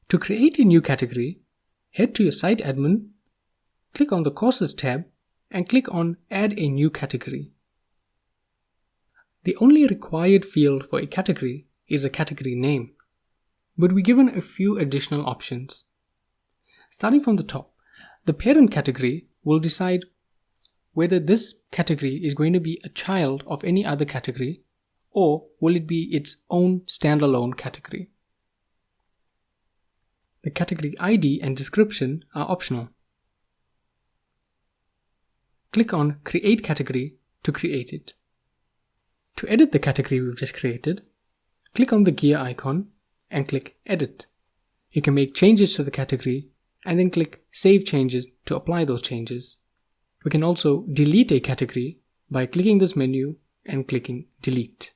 To create a new category, head to your site admin, click on the Courses tab, and click on Add a new category. The only required field for a category is a category name, but we're given a few additional options. Starting from the top, the parent category will decide whether this category is going to be a child of any other category, or will it be its own standalone category. The category ID and description are optional. Click on Create Category to create it. To edit the category we've just created, click on the gear icon and click Edit. You can make changes to the category and then click Save Changes to apply those changes. We can also delete a category by clicking this menu and clicking Delete.